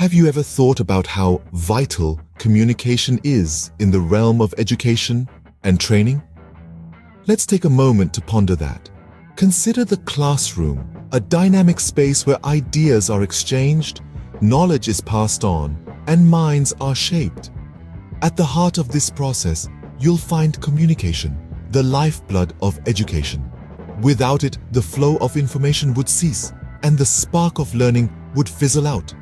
Have you ever thought about how vital communication is in the realm of education and training? Let's take a moment to ponder that. Consider the classroom, a dynamic space where ideas are exchanged, knowledge is passed on, and minds are shaped. At the heart of this process, you'll find communication, the lifeblood of education. Without it, the flow of information would cease, and the spark of learning would fizzle out.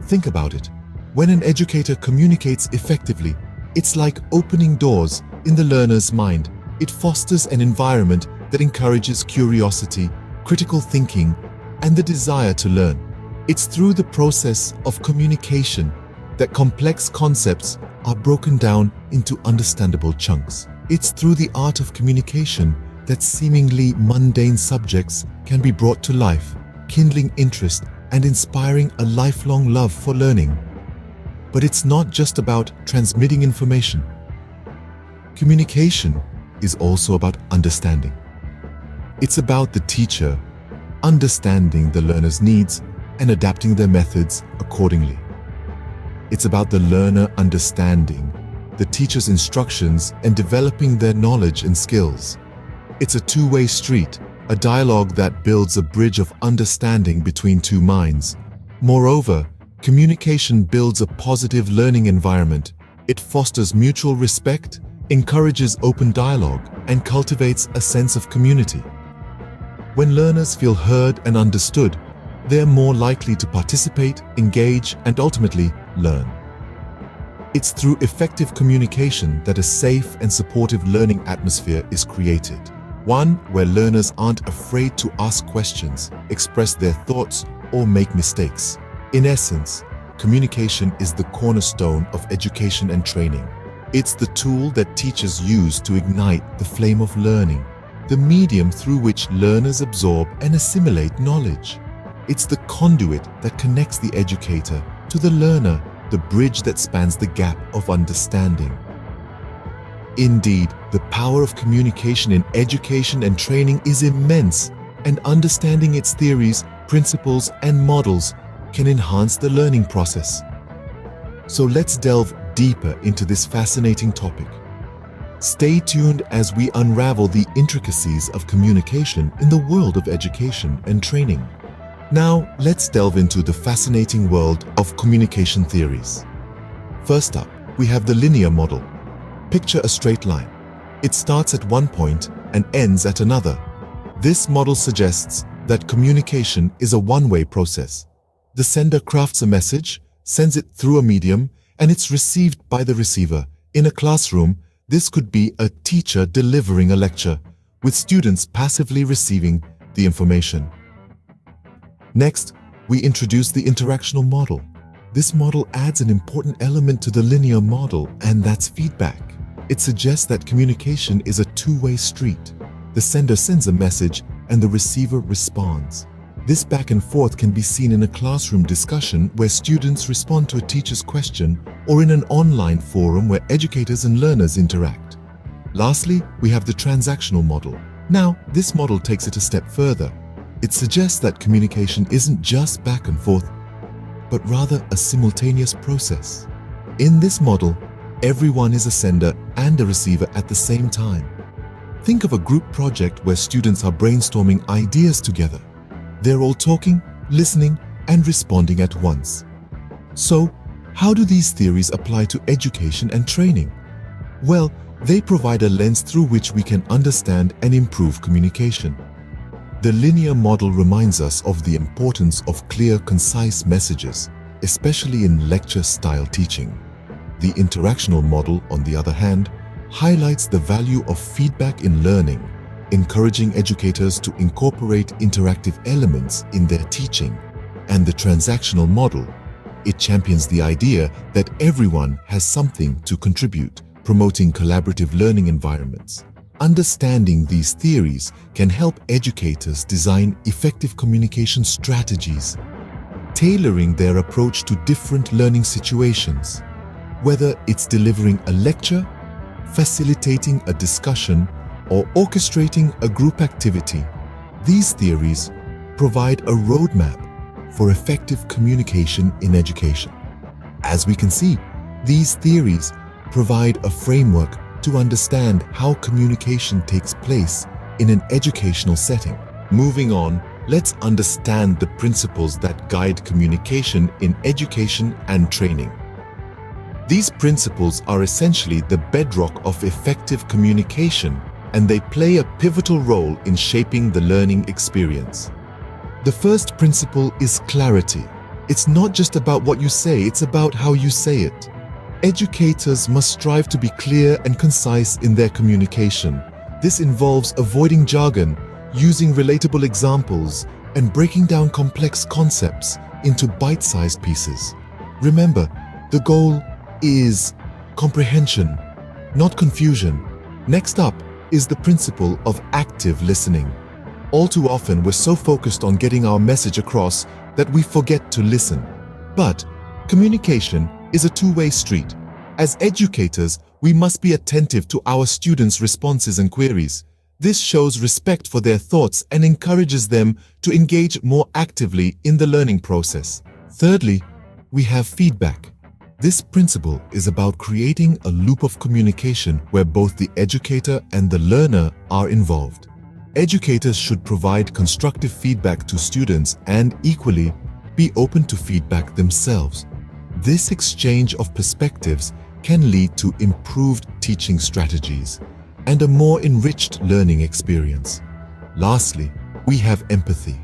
Think about it. When an educator communicates effectively, it's like opening doors in the learner's mind. It fosters an environment that encourages curiosity, critical thinking, and the desire to learn. It's through the process of communication that complex concepts are broken down into understandable chunks. It's through the art of communication that seemingly mundane subjects can be brought to life, kindling interest and inspiring a lifelong love for learning. But it's not just about transmitting information. Communication is also about understanding. It's about the teacher understanding the learner's needs and adapting their methods accordingly. It's about the learner understanding the teacher's instructions and developing their knowledge and skills. It's a two-way street, a dialogue that builds a bridge of understanding between two minds. Moreover, communication builds a positive learning environment. It fosters mutual respect, encourages open dialogue, and cultivates a sense of community. When learners feel heard and understood, they're more likely to participate, engage, and ultimately learn. It's through effective communication that a safe and supportive learning atmosphere is created. One where learners aren't afraid to ask questions, express their thoughts, or make mistakes. In essence, communication is the cornerstone of education and training. It's the tool that teachers use to ignite the flame of learning, the medium through which learners absorb and assimilate knowledge. It's the conduit that connects the educator to the learner, the bridge that spans the gap of understanding. Indeed, the power of communication in education and training is immense, and understanding its theories, principles, and models can enhance the learning process. So let's delve deeper into this fascinating topic. Stay tuned as we unravel the intricacies of communication in the world of education and training. Now, let's delve into the fascinating world of communication theories. First up, we have the linear model. Picture a straight line. It starts at one point and ends at another. This model suggests that communication is a one-way process. The sender crafts a message, sends it through a medium, and it's received by the receiver. In a classroom, this could be a teacher delivering a lecture, with students passively receiving the information. Next, we introduce the interactional model. This model adds an important element to the linear model, and that's feedback. It suggests that communication is a two-way street. The sender sends a message and the receiver responds. This back and forth can be seen in a classroom discussion where students respond to a teacher's question, or in an online forum where educators and learners interact. Lastly, we have the transactional model. Now, this model takes it a step further. It suggests that communication isn't just back and forth, but rather a simultaneous process. In this model, everyone is a sender and a receiver at the same time. Think of a group project where students are brainstorming ideas together. They're all talking, listening, and responding at once. So, how do these theories apply to education and training? Well, they provide a lens through which we can understand and improve communication. The linear model reminds us of the importance of clear, concise messages, especially in lecture-style teaching. The interactional model, on the other hand, highlights the value of feedback in learning, encouraging educators to incorporate interactive elements in their teaching. And the transactional model, it champions the idea that everyone has something to contribute, promoting collaborative learning environments. Understanding these theories can help educators design effective communication strategies, tailoring their approach to different learning situations. Whether it's delivering a lecture, facilitating a discussion, or orchestrating a group activity, these theories provide a roadmap for effective communication in education. As we can see, these theories provide a framework to understand how communication takes place in an educational setting. Moving on, let's understand the principles that guide communication in education and training. These principles are essentially the bedrock of effective communication, and they play a pivotal role in shaping the learning experience. The first principle is clarity. It's not just about what you say, it's about how you say it. Educators must strive to be clear and concise in their communication. This involves avoiding jargon, using relatable examples, and breaking down complex concepts into bite-sized pieces. Remember, the goal is comprehension, not confusion. Next up is the principle of active listening. All too often, we're so focused on getting our message across that we forget to listen. But communication is a two-way street. As educators, we must be attentive to our students' responses and queries. This shows respect for their thoughts and encourages them to engage more actively in the learning process. Thirdly, we have feedback. This principle is about creating a loop of communication where both the educator and the learner are involved. Educators should provide constructive feedback to students and equally be open to feedback themselves. This exchange of perspectives can lead to improved teaching strategies and a more enriched learning experience. Lastly, we have empathy.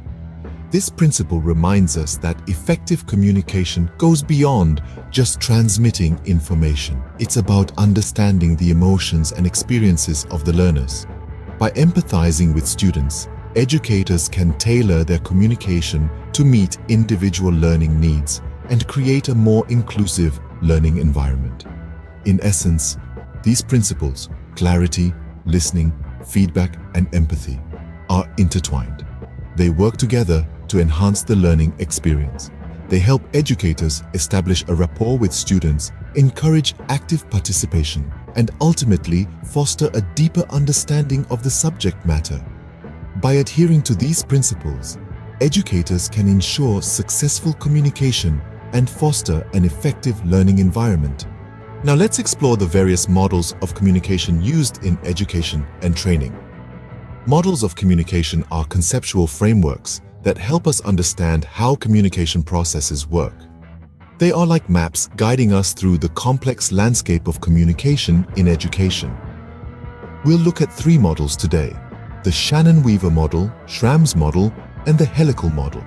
This principle reminds us that effective communication goes beyond just transmitting information. It's about understanding the emotions and experiences of the learners. By empathizing with students, educators can tailor their communication to meet individual learning needs and create a more inclusive learning environment. In essence, these principles, clarity, listening, feedback, and empathy, are intertwined. They work together to enhance the learning experience. They help educators establish a rapport with students, encourage active participation, and ultimately foster a deeper understanding of the subject matter. By adhering to these principles, educators can ensure successful communication and foster an effective learning environment. Now let's explore the various models of communication used in education and training. Models of communication are conceptual frameworks that help us understand how communication processes work. They are like maps guiding us through the complex landscape of communication in education. We'll look at three models today: the Shannon-Weaver model, Schramm's model, and the helical model.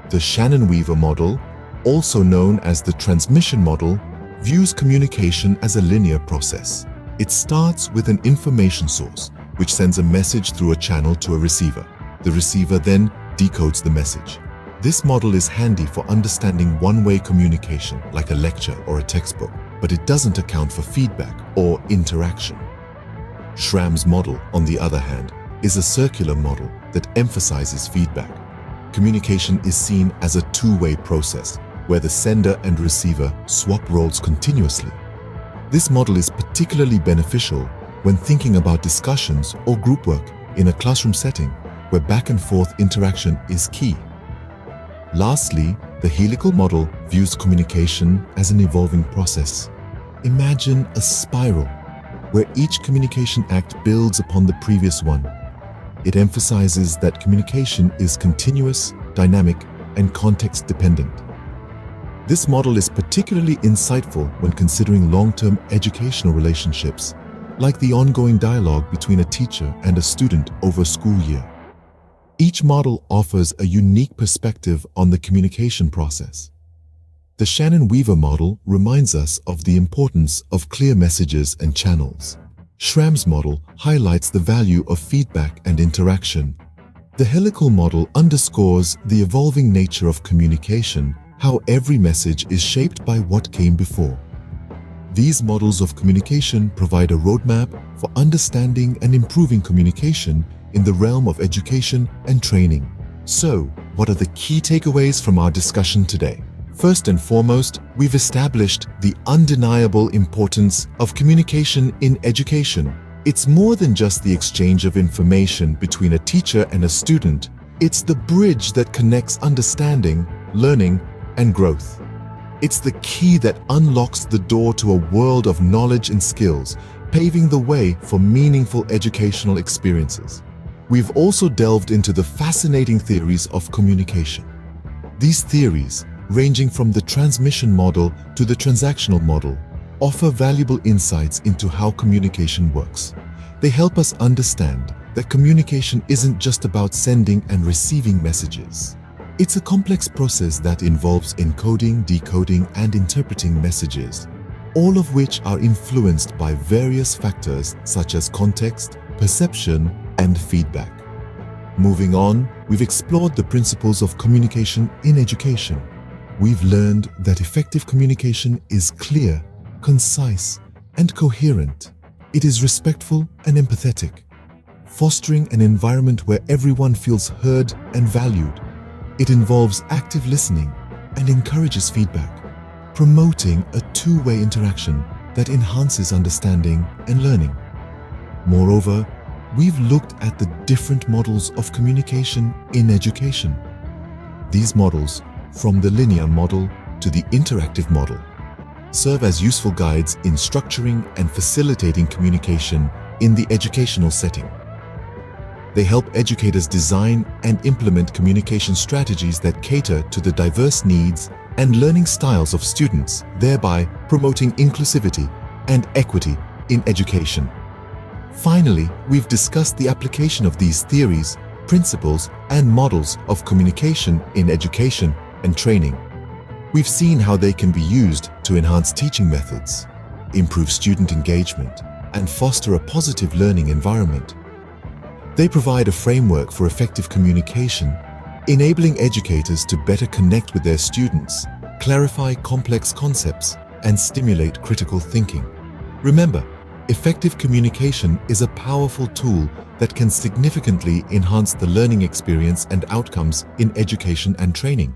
The Shannon-Weaver model, also known as the transmission model, views communication as a linear process. It starts with an information source, which sends a message through a channel to a receiver. The receiver then decodes the message. This model is handy for understanding one-way communication, like a lecture or a textbook, but it doesn't account for feedback or interaction. Schramm's model, on the other hand, is a circular model that emphasizes feedback. Communication is seen as a two-way process, where the sender and receiver swap roles continuously. This model is particularly beneficial when thinking about discussions or group work in a classroom setting where back-and-forth interaction is key. Lastly, the helical model views communication as an evolving process. Imagine a spiral where each communication act builds upon the previous one. It emphasizes that communication is continuous, dynamic, and context-dependent. This model is particularly insightful when considering long-term educational relationships, like the ongoing dialogue between a teacher and a student over a school year. Each model offers a unique perspective on the communication process. The Shannon-Weaver model reminds us of the importance of clear messages and channels. Schramm's model highlights the value of feedback and interaction. The helical model underscores the evolving nature of communication, how every message is shaped by what came before. These models of communication provide a roadmap for understanding and improving communication in the realm of education and training. So, what are the key takeaways from our discussion today? First and foremost, we've established the undeniable importance of communication in education. It's more than just the exchange of information between a teacher and a student. It's the bridge that connects understanding, learning, and growth. It's the key that unlocks the door to a world of knowledge and skills, paving the way for meaningful educational experiences. We've also delved into the fascinating theories of communication. These theories, ranging from the transmission model to the transactional model, offer valuable insights into how communication works. They help us understand that communication isn't just about sending and receiving messages. It's a complex process that involves encoding, decoding, and interpreting messages, all of which are influenced by various factors such as context, perception, and feedback. Moving on, we've explored the principles of communication in education. We've learned that effective communication is clear, concise, and coherent. It is respectful and empathetic, fostering an environment where everyone feels heard and valued. It involves active listening and encourages feedback, promoting a two-way interaction that enhances understanding and learning. Moreover, we've looked at the different models of communication in education. These models, from the linear model to the interactive model, serve as useful guides in structuring and facilitating communication in the educational setting. They help educators design and implement communication strategies that cater to the diverse needs and learning styles of students, thereby promoting inclusivity and equity in education. Finally, we've discussed the application of these theories, principles, and models of communication in education and training. We've seen how they can be used to enhance teaching methods, improve student engagement, and foster a positive learning environment. They provide a framework for effective communication, enabling educators to better connect with their students, clarify complex concepts, and stimulate critical thinking. Remember, effective communication is a powerful tool that can significantly enhance the learning experience and outcomes in education and training.